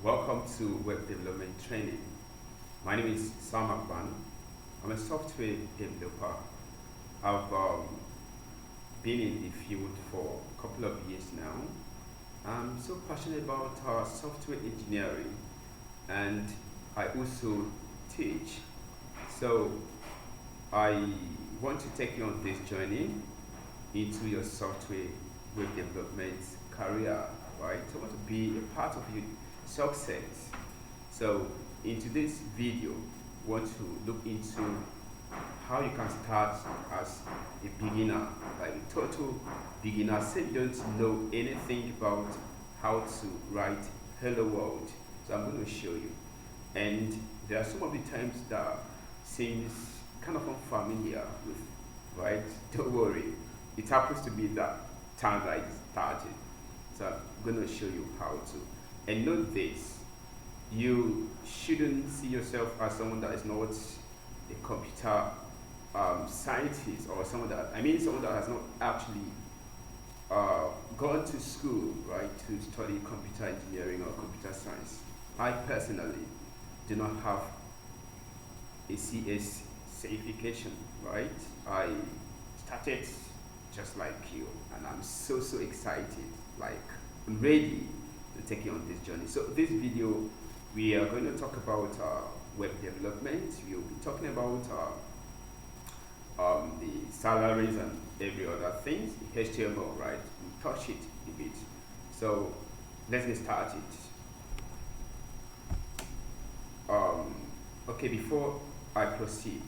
Welcome to Web Development Training. My name is Sam Akban. I'm a software developer. I've been in the field for a couple of years now. I'm so passionate about software engineering, and I also teach. So I want to take you on this journey into your software web development career, right? I want to be a part of your success. So in today's video, we want to look into how you can start as a beginner, like a total beginner. Say you don't know anything about how to write hello world. So I'm going to show you. And there are some of the times that seems kind of unfamiliar with, right? Don't worry. It happens to be that time that I started. So I'm going to show you how to. And note this, you shouldn't see yourself as someone that is not a computer scientist, or someone that has not actually gone to school, right, to study computer engineering or computer science. I personally do not have a CS certification, right? I started just like you, and I'm so excited, like I'm ready to take you on this journey. So this video, we are going to talk about web development. We'll be talking about the salaries and every other things, the HTML, right? We'll touch it a bit. So let's get started. Okay, before I proceed,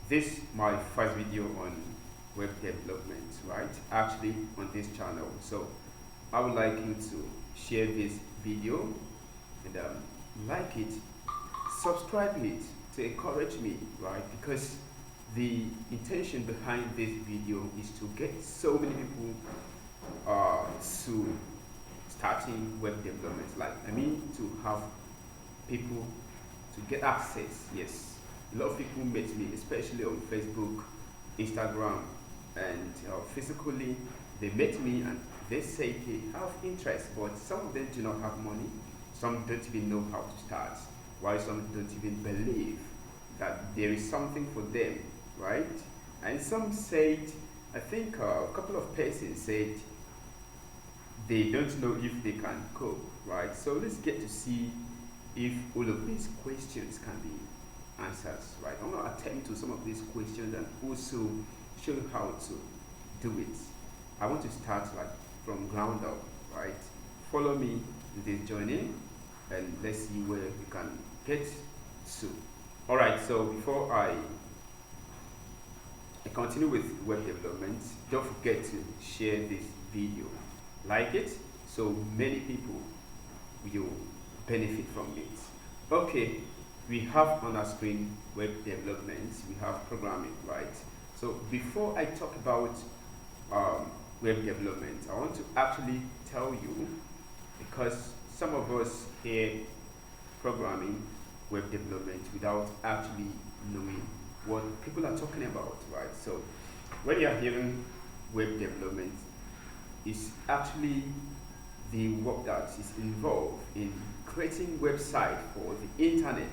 this is my first video on web development, right? Actually on this channel. So I would like you to share this video and like it, subscribe it to encourage me, right? Because the intention behind this video is to get so many people to starting web development. To have people to get access. Yes, a lot of people met me, especially on Facebook, Instagram, and physically they met me and they say they have interest, but some of them do not have money, some don't even know how to start, while some don't even believe that there is something for them, right? And some said, I think a couple of persons said they don't know if they can cope, right? So let's get to see if all of these questions can be answered, right? I'm going to attend to some of these questions and also show you how to do it. I want to start like from ground up, right? Follow me in this journey and let's see where we can get to. All right, so before I continue with web development, don't forget to share this video, like it, so many people will benefit from it. Okay, we have on our screen web development, we have programming, right? So before I talk about web development, I want to actually tell you, because some of us hear programming, web development without actually knowing what people are talking about, right? So when you are hearing web development, it's actually the work that is involved in creating website for the internet,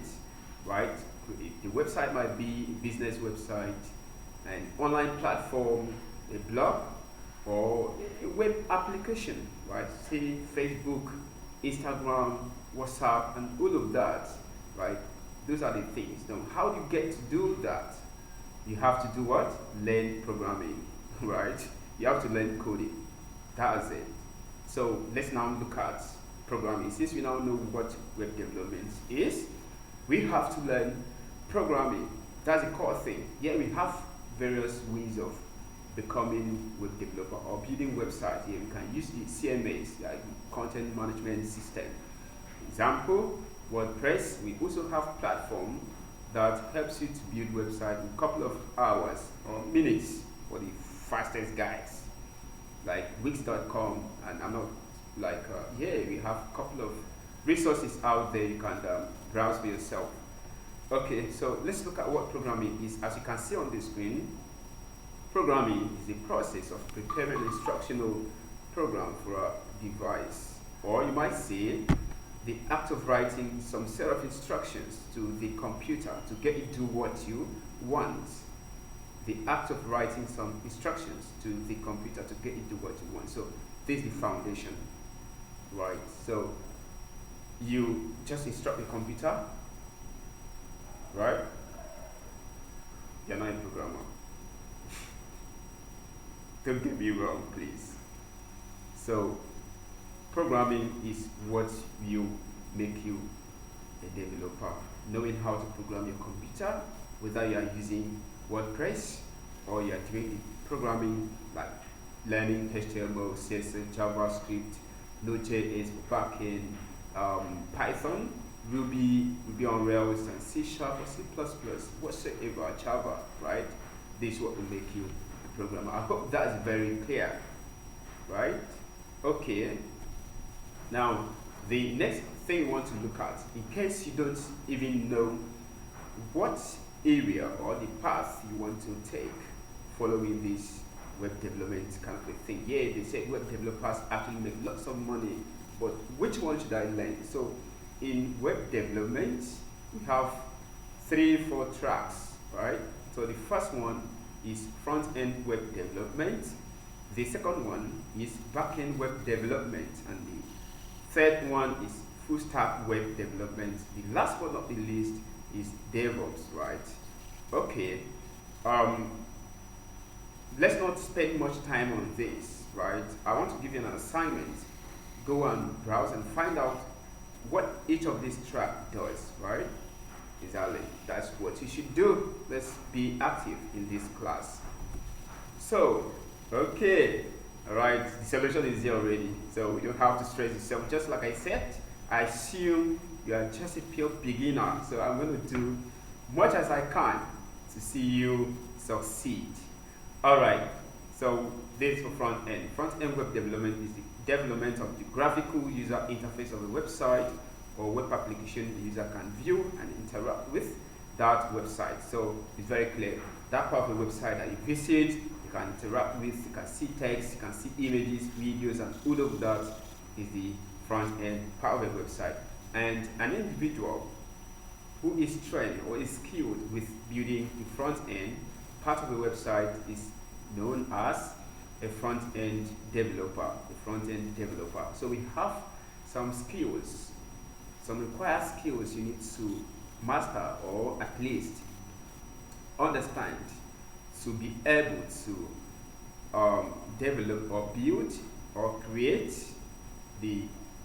right? The website might be a business website, an online platform, a blog, or a web application, right? Say Facebook, Instagram, WhatsApp, and all of that, right? Those are the things. Now, how do you get to do that? You have to do what? Learn programming, right? You have to learn coding. That's it. So let's now look at programming. Since we now know what web development is, we have to learn programming. That's the core thing. Yeah, we have various ways of becoming web developer or building websites. Here we can use the CMS, like content management system. Example, WordPress. We also have platform that helps you to build website in a couple of hours or minutes for the fastest guys, like Wix.com. And I'm not like we have a couple of resources out there you can browse for yourself. Okay, so let's look at what programming is. As you can see on the screen, programming is the process of preparing an instructional program for a device, or you might say the act of writing some set of instructions to the computer to get it to do what you want. The act of writing some instructions to the computer to get it to do what you want. So this is the foundation, right? So you just instruct the computer, right? You're not a programmer. Don't get me wrong, please. So programming is what will make you a developer. Knowing how to program your computer, whether you are using WordPress or you are doing the programming like learning HTML, CSS, JavaScript, Node.js for backend, Python, Ruby on Rails, and C# or C++, whatsoever, Java, right? This is what will make you a programmer. I hope that is very clear, right? Okay. Now, the next thing we want to look at, in case you don't even know what area or the path you want to take following this web development kind of a thing. Yeah, they say web developers actually make lots of money, but which one should I learn? So in web development, we have 3-4 tracks, right? So the first one is front-end web development. The second one is back-end web development, and the third one is full-stack web development. The last but not the least is DevOps, right? Okay. Let's not spend much time on this, right? I want to give you an assignment. Go and browse and find out what each of these track does, right? Exactly. That's what you should do. Let's be active in this class. So, okay. Alright, the solution is here already. So you don't have to stress yourself. Just like I said, I assume you are just a pure beginner. So I'm going to do much as I can to see you succeed. Alright, so this is for front end. Front end web development is the development of the graphical user interface of a website or web application the user can view and interact with that website. So it's very clear. That part of the website that you visit, you can interact with, you can see text, you can see images, videos, and all of that is the front end part of a website. And an individual who is trained or is skilled with building the front end part of a website is known as a front-end developer, So we have some skills, some required skills you need to master or at least understand to be able to develop or build or create the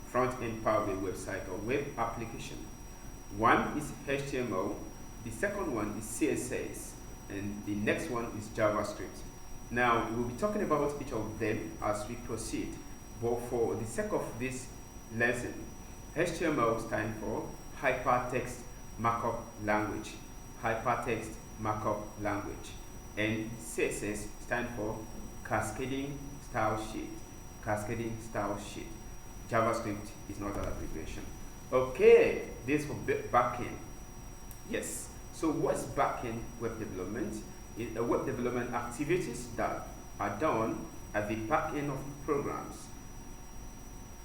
front-end part of a website or web application. One is HTML, the second one is CSS, and the next one is JavaScript. Now, we'll be talking about each of them as we proceed, but for the sake of this lesson, HTML stands for Hypertext Markup Language, and CSS stands for Cascading Style Sheet, JavaScript is not an abbreviation. Okay, this for backend. Yes. So what's backend web development? It's a web development activities that are done at the backend of programs.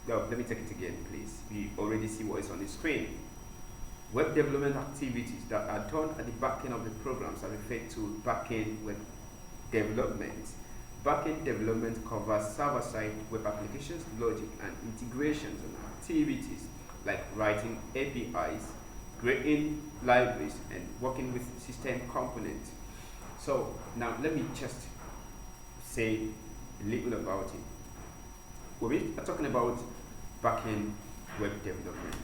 Now, let me take it again, please. We already see what is on the screen. Web development activities that are done at the backend of the programs are referred to backend web development. Backend development covers server-side web applications, logic, and integrations and activities like writing APIs, creating libraries, and working with system components. So now let me just say a little about it. We are talking about backend web development.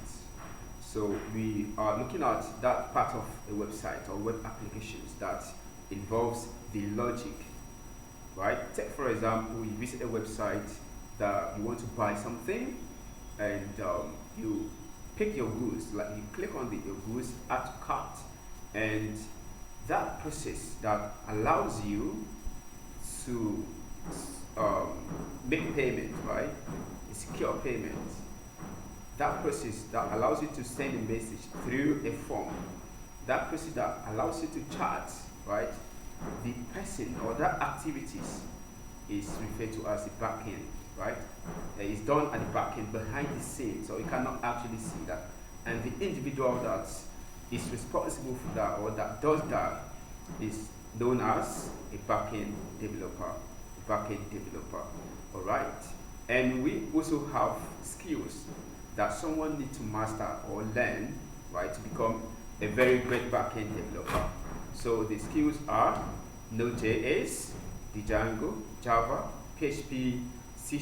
So we are looking at that part of a website or web applications that involves the logic, right? Take for example, you visit a website that you want to buy something, and you pick your goods, like you click on your goods, add to cart, and that process that allows you to make payment, right? A secure payment. That process that allows you to send a message through a form. That process that allows you to chat, right? The person or that activities is referred to as the backend. right? It's done at the back end, behind the scenes, so you cannot actually see that. And the individual that is responsible for that or that does that is known as a backend developer. All right. And we also have skills that someone needs to master or learn, right, to become a very great backend developer. So the skills are Node.js, Django, Java, PHP, C#,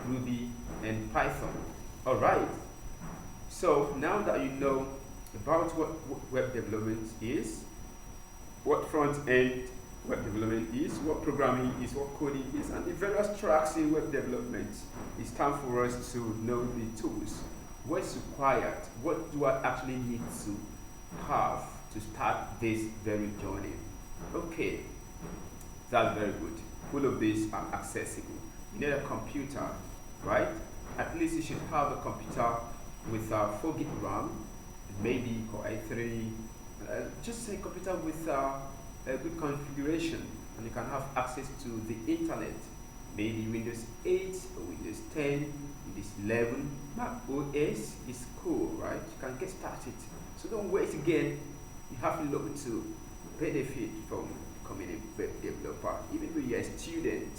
Ruby, and Python. All right. So now that you know about what web development is, what front-end web development is, what programming is, what coding is, and the various tracks in web development, it's time for us to know the tools. What's required? What do I actually need to have to start this very journey? Okay, that's very good. All of these are accessible. You need a computer, right? At least you should have a computer with 4 gig RAM, maybe Core i3, just a computer with a good configuration, and you can have access to the internet, maybe Windows 8 or Windows 10, Windows 11, Mac OS is cool, right? You can get started. So don't wait again. You have to look to benefit from becoming a web developer. Even when you're a student,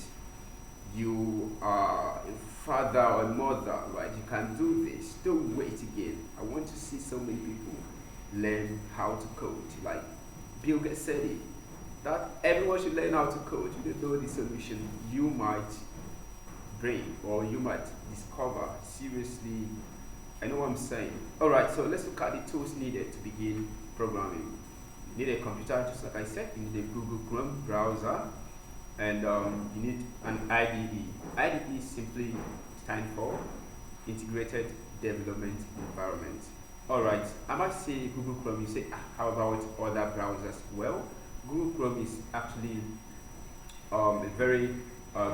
you are a father or a mother, right? You can do this. Don't wait again. I want to see so many people learn how to code. Like Bill Gates said it, that everyone should learn how to code. You don't know the solution you might bring or you might discover. Seriously, I know what I'm saying. All right, so let's look at the tools needed to begin programming. You need a computer, just like I said. You need a Google Chrome browser, and you need an IDE. IDE simply stands for Integrated Development Environment. All right, I might say Google Chrome. You say, how about other browsers? Well, Google Chrome is actually a very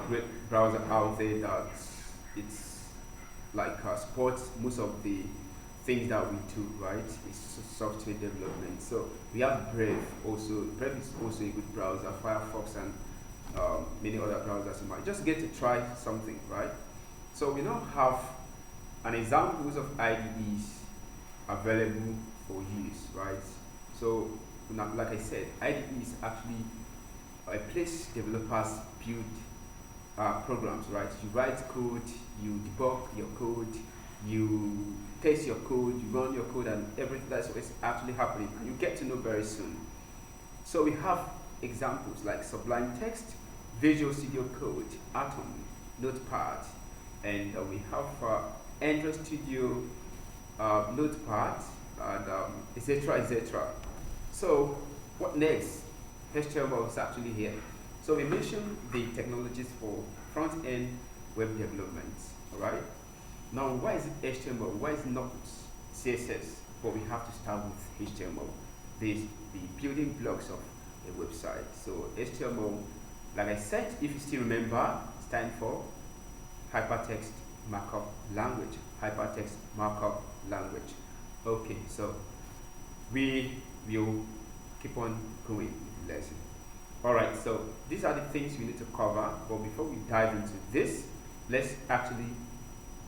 great browser out there that it's like supports most of the things that we do, right? It's software development. So we have Brave also. Brave is also a good browser. Firefox and many other browsers. You might just get to try something, right? So we now have an examples of IDEs available for use, right? So now, like I said, IDE is actually a place developers build programs, right? You write code, you debug your code, you test your code, you run your code, and everything that's what's actually happening, and you get to know very soon. So we have examples like Sublime Text, Visual Studio Code, Atom, Notepad, and we have Android Studio, Notepad, and etc. etc. So what next? HTML is actually here. So we mentioned the technologies for front-end web development. All right. Now, why is it HTML? Why is it not CSS? But we have to start with HTML. This the building blocks of a website. So HTML, like I said, if you still remember, stands for Hypertext Markup Language. Hypertext Markup Language. Okay, so we will keep on going with the lesson. Alright, so these are the things we need to cover, but before we dive into this, let's actually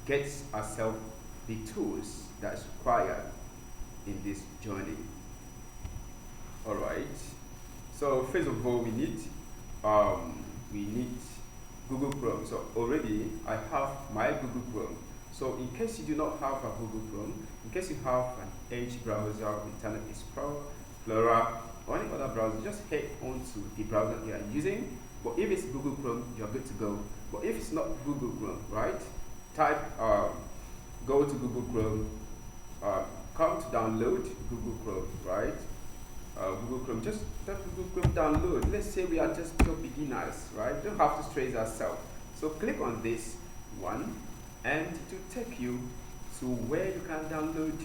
get ourselves the tools that's required in this journey. Alright, so first of all we need Google Chrome. So already I have my Google Chrome. So in case you do not have a Google Chrome, in case you have an Edge browser, Internet Explorer, or any other browser, just head on to the browser you are using. But if it's Google Chrome, you're good to go. But if it's not Google Chrome, right? Go to Google Chrome, come to download Google Chrome, right? Google Chrome, just tap Google Chrome download. Let's say we are just pure beginners, right? Don't have to stress ourselves. So click on this one, and to take you to where you can download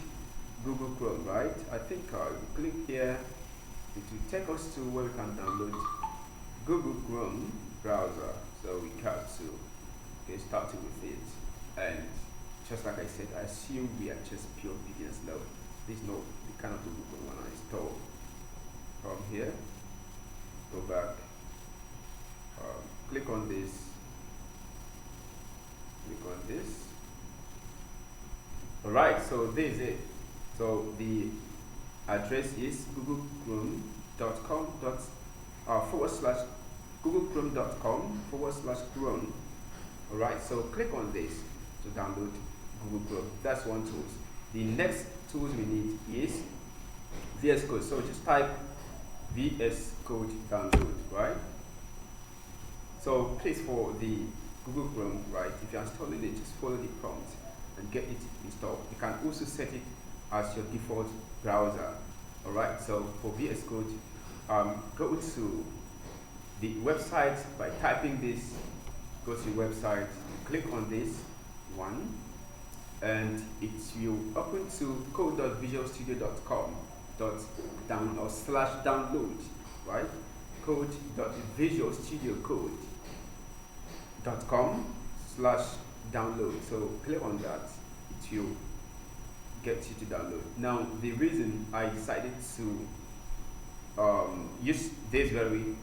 Google Chrome, right? I think you click here, it will take us to where we can download Google Chrome browser. So we have to get started with it. And just like I said, I assume we are just pure beginners now. There's no the kind of Google Chrome one I install. From here, go back, click on this, click on this. Alright, so this is it. So the address is googlechrome.com googlechrome.com/Chrome. Alright, so click on this to download Google Chrome. That's one tool. The next tools we need is VS Code. So just type VS Code download, right? So please, for the Google Chrome, right, if you're installing it, just follow the prompt and get it installed. You can also set it as your default browser. Alright, so for VS Code, go to the website by typing this. Go to the website, click on this one, and it will open to code.visualstudio.com /download, right? code.visualstudio.com /download. So click on that, it will get you to download. Now the reason I decided to use this very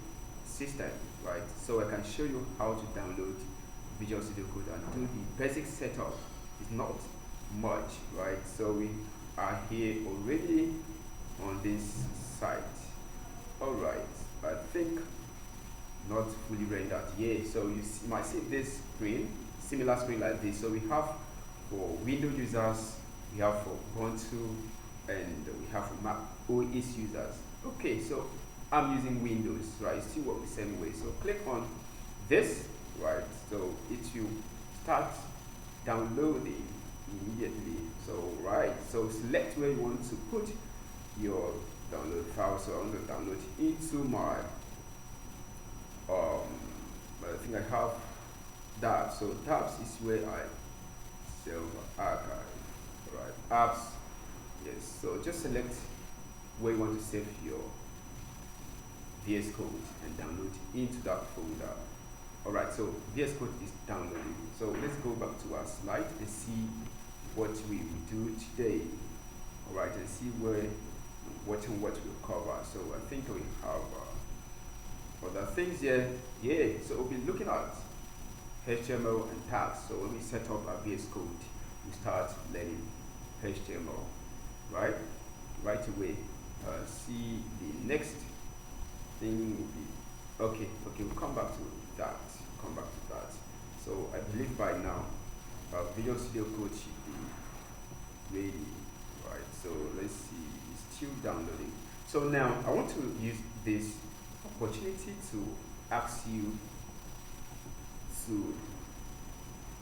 system, right, so I can show you how to download Visual Studio Code and do the basic setup. It's not much, right? So we are here already on this site. Alright, I think not fully rendered yet. So you might see this screen, similar screen like this. So we have for Windows users, we have for Ubuntu, and we have for Mac OS users. Okay, so I'm using Windows, right? It still works the same way. So click on this, right? So it will start downloading immediately. So right, so select where you want to put your download file. So I'm going to download into my I think I have that. So tabs is where I save archive, right? Apps, yes. So just select where you want to save your VS Code and download into that folder. Alright, so VS Code is downloading. So let's go back to our slide and see what we will do today. Alright, and see what we'll cover. So I think we have other things here. Yeah, so we'll be looking at HTML and tags. So when we set up our VS Code, we start learning HTML, right? Right away. See the next thing will be okay, we'll come back to that. So I believe by now Visual Studio Code should be ready, right? So let's see, it's still downloading. So now I want to use this opportunity to ask you to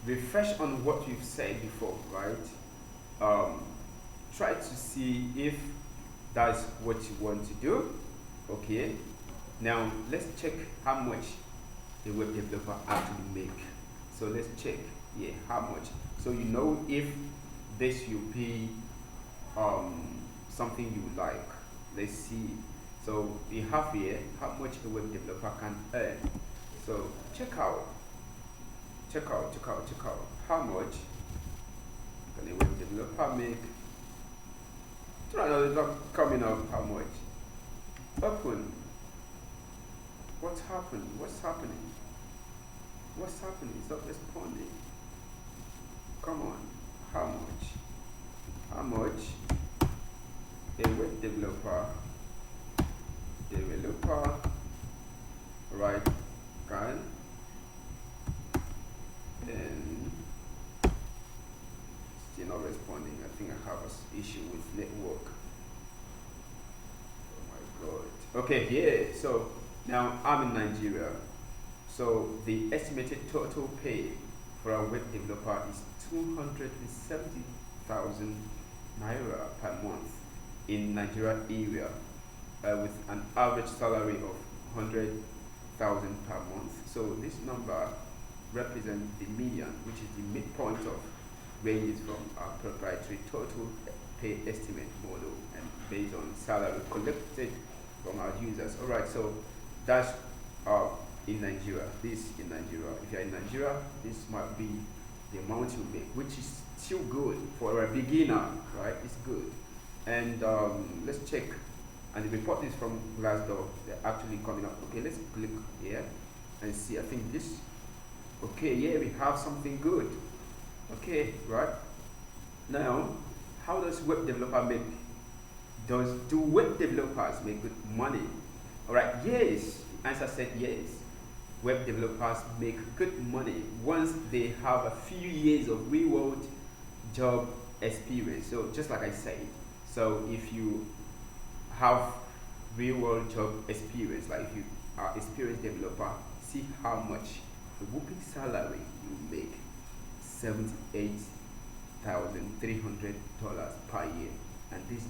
refresh on what you've said before, right? Try to see if that's what you want to do. Okay, now let's check how much a web developer actually make. So let's check, yeah, how much. So you know if this will be something you like. Let's see. So we have here how much a web developer can earn. So check out how much can a web developer make. Coming up, how much? Open. What's happening? It's not responding. Come on. How much a web developer right can, and still not responding. I think I have an issue with network. Oh my god. Okay, yeah, so now I'm in Nigeria. So the estimated total pay for a web developer is 270,000 naira per month in Nigeria area, with an average salary of 100,000 per month. So this number represents the median, which is the midpoint of ranges from our proprietary total pay estimate model and based on salary collected from our users. Alright, so that's in Nigeria. This in Nigeria. If you're in Nigeria, this might be the amount you make, which is still good for a beginner, right? It's good. And let's check. And the report is from Glassdoor. They're actually coming up. Okay, let's click here and see. I think this. Okay, yeah, we have something good. Okay, right now, how does web developer make does do web developers make good money? All right, yes. The answer said yes. Web developers make good money once they have a few years of real world job experience. So just like I said, so if you have real world job experience, like if you are experienced developer, see how much the whooping salary you make, $78,300 per year, and this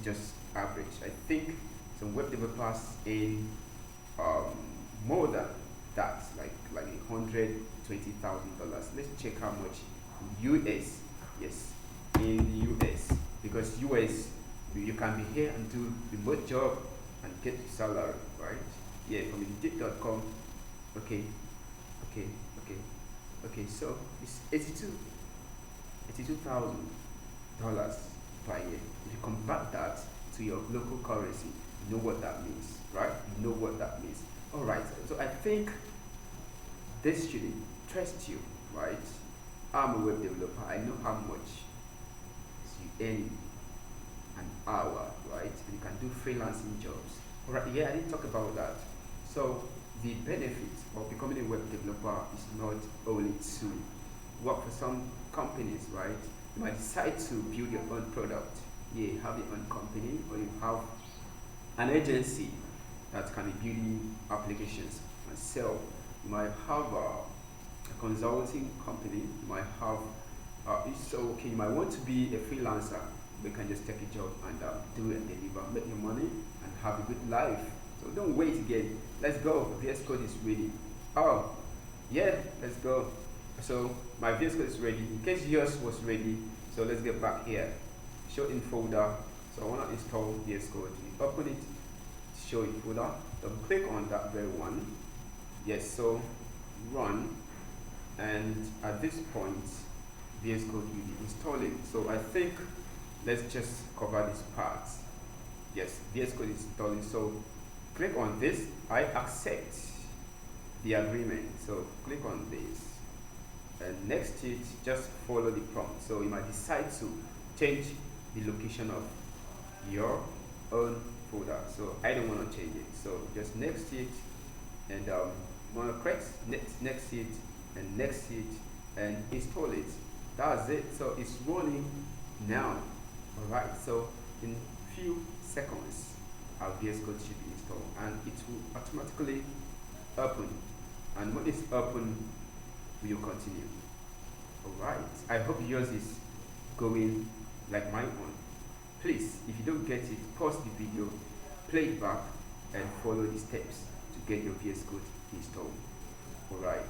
just average. I think some web developers in um, more than that, like $120,000. Let's check how much in US. Yes, in the US, because US you can be here and do remote job and get your salary, right? Yeah, from Indeed.com. Okay, okay, okay, okay. So it's $82,000 per year. If you convert that to your local currency, you know what that means, right? You know what that means. All right. So I think this should interest you, right? I'm a web developer. I know how much you earn an hour, right? And you can do freelancing jobs. All right. Yeah, I didn't talk about that. So the benefit of becoming a web developer is not only to work for some companies, right? You might decide to build your own product. Yeah, you have your own company, or you have an agency that can be building applications and sell. You might have a consulting company. You might have so okay. You might want to be a freelancer. We can just take a job and do it and deliver, make your money, and have a good life. So don't wait again. Let's go. VS Code is ready. Oh, yeah, let's go. So my VS Code is ready. In case yours was ready, so let's get back here. Show in folder. So I want to install VS Code. You open it, show in folder. Double click on that very one. Yes. So run, and at this point, VS Code will be installing. So I think let's just cover this part. Yes, VS Code is installing. So click on this. I accept the agreement. So click on this, and next it just follow the prompt. So you might decide to change the location of your own folder. So I don't want to change it. So just next it, and want to create next it, and next it, and install it. That's it. So it's running now. All right. So in few seconds, our VS Code should be installed, and it will automatically open. And when it's open, we will continue. All right. I hope yours is going like my own. Please, if you don't get it, pause the video, play it back, and follow the steps to get your VS Code installed. All right.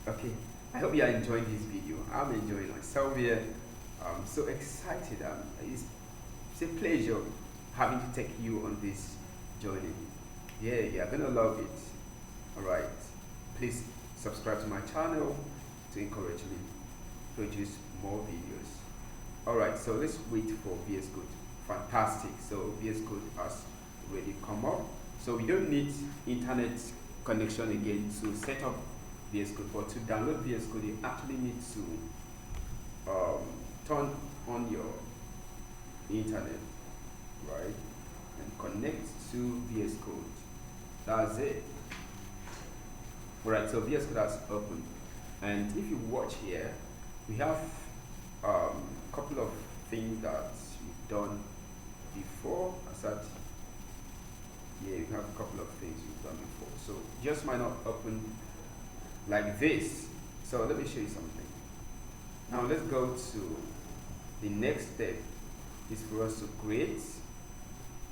Okay. I hope you are enjoying this video. I'm enjoying myself here. I'm so excited. It's a pleasure having to take you on this journey. Yeah, you're gonna love it. All right. Please subscribe to my channel to encourage me to produce more videos. All right. So let's wait for VS Code. Fantastic. So VS Code has already come up. So we don't need internet connection again to set up VS Code. But to download VS Code, you actually need to turn on your internet, right, and connect to VS Code. That's it. Alright, so VS Code has opened, and if you watch here, we have a couple of things that we've done before. Yeah, we have a couple of things we've done before, so just might not open like this. So let me show you something. Now let's go to the next step. Is for us to create.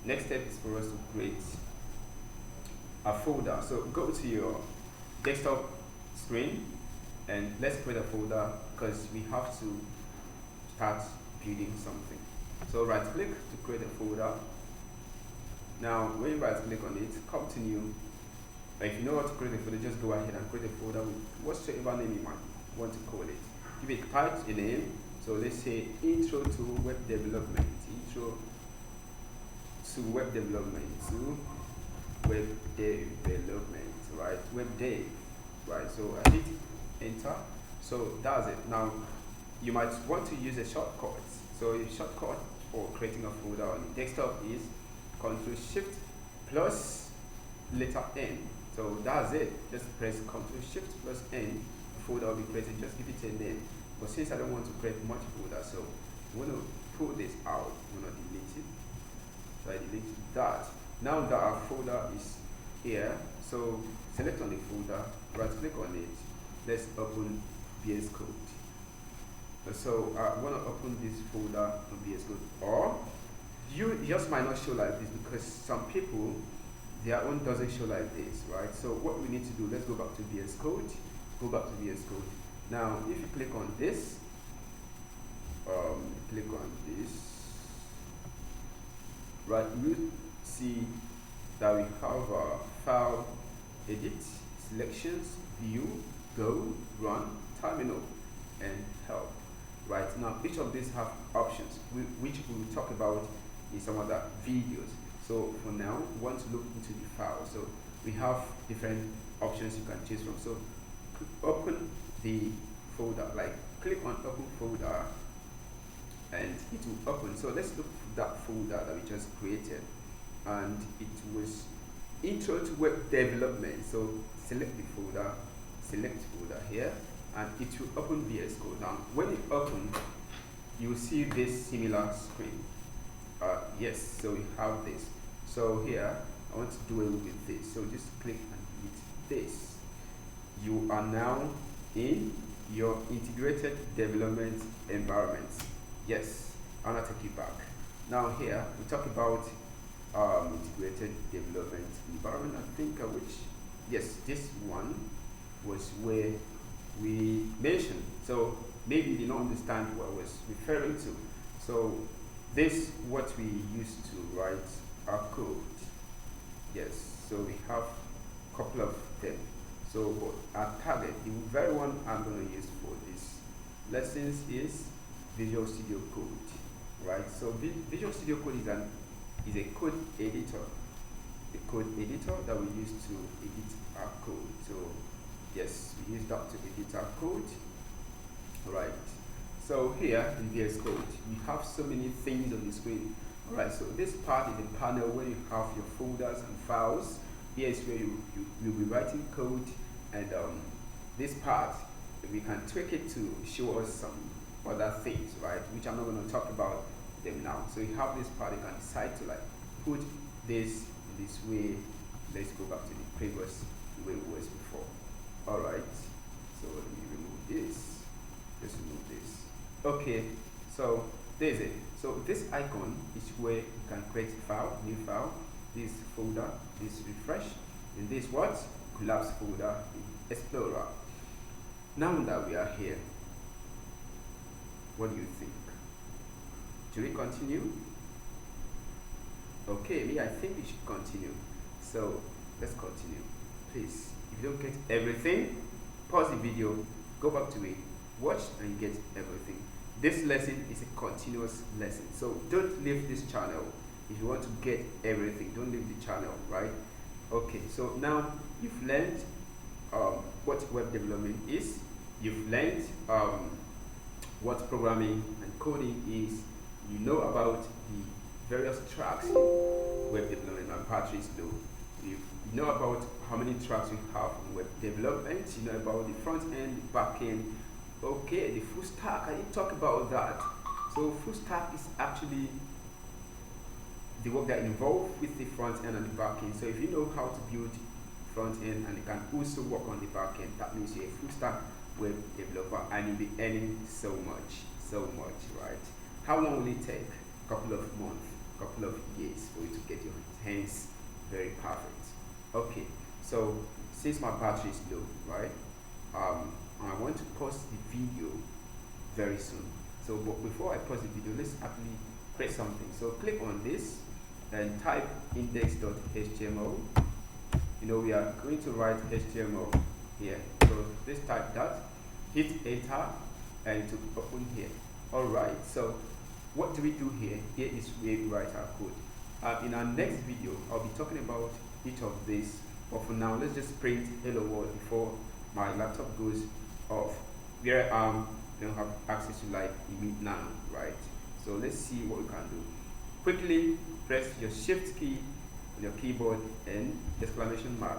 Next step is for us to create a folder. So go to your desktop screen, and let's create a folder because we have to start building something. So right click to create a folder. Now when you right click on it, come to new. If you know how to create a folder, just go ahead and create a folder with whatever name you want to call it. Give it type a name. So let's say intro to web development. Intro to web development. To web development, right? Web dev. right? So I hit enter. So that's it. Now you might want to use a shortcut. So a shortcut for creating a folder on the desktop is Ctrl Shift plus letter N. So that's it. Just press Ctrl Shift plus N. The folder will be created. Just give it a name. But since I don't want to create much folder, so I'm going to pull this out. I'm going to delete it. So I delete that. Now that our folder is here, so select on the folder, right click on it. Let's open VS Code. So I want to open this folder on VS Code, or you just might not show like this because some people their own doesn't show like this, right? So what we need to do, let's go back to VS Code. Go back to VS Code. Now if you click on this, right, you see that we have file, edit, selections, view, go, run, terminal, and help. Right, now each of these have options which we will talk about in some other videos. So for now, we want to look into the file. So we have different options you can choose from. So open the folder, like click on open folder and it will open. So let's look at that folder that we just created, and it was intro to web development. So select the folder, select folder here, and it will open VS Code. Now when it opens, you will see this similar screen. Yes, so we have this. So here I want to do it with this, so just click and delete this. You are now in your integrated development environment. Yes, I'm gonna take you back. Now here we talk about integrated development environment. I think yes, this one was where we mentioned. So maybe you did not understand what I was referring to. So this what we used to write our code. Yes, so we have a couple of them. So our target, the very one I'm going to use for this lessons is Visual Studio Code, right? So Visual Studio Code is a code editor, that we use to edit our code. So yes, we use that to edit our code, right? So here in VS Code, we have so many things on the screen. All right, so this part is a panel where you have your folders and files. Here is where you'll be writing code, and this part we can tweak it to show us some other things, right? Which I'm not going to talk about them now. So you have this part, you can decide to like put this in this way. Let's go back to the previous way it was before. All right, so let me remove this. Let's remove this. Okay, so there's it. So this icon is where you can create file, new file, this folder, this refresh, and this what? Collapse folder in Explorer. Now that we are here, what do you think? Should we continue? Okay, me, I think we should continue. So let's continue. Please, if you don't get everything, pause the video, go back to it, watch and get everything. This lesson is a continuous lesson, so don't leave this channel. If you want to get everything, don't leave the channel, right? Okay, so now you've learned what web development is. You've learned what programming and coding is. You know about the various tracks in web development and battery is low. You know about how many tracks we have in web development. You know about the front end, the back end. Okay, the full stack, I didn't talk about that. So full stack is actually the work that involves with the front end and the back end. So if you know how to build front end and you can also work on the back end, that means you're a full stack web developer and you'll be earning so much, right? How long will it take? A couple of months, a couple of years for you to get your hands very perfect. Okay, so since my battery is low, right? I want to pause the video very soon. So but before I pause the video, let's actually create something. So click on this and type index.html. You know, we are going to write HTML here. So let's type that, hit enter, and it will open here. Alright, so what do we do here? Here is where we write our code. In our next video, I'll be talking about each of these. But for now, let's just print hello world before my laptop goes off, where don't have access to light immediately now, right? So let's see what we can do. Quickly press your shift key on your keyboard and exclamation mark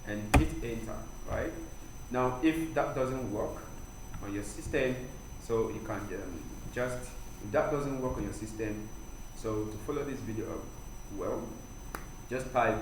and hit enter, right? Now if that doesn't work on your system, so you can if that doesn't work on your system, so to follow this video up, well, just type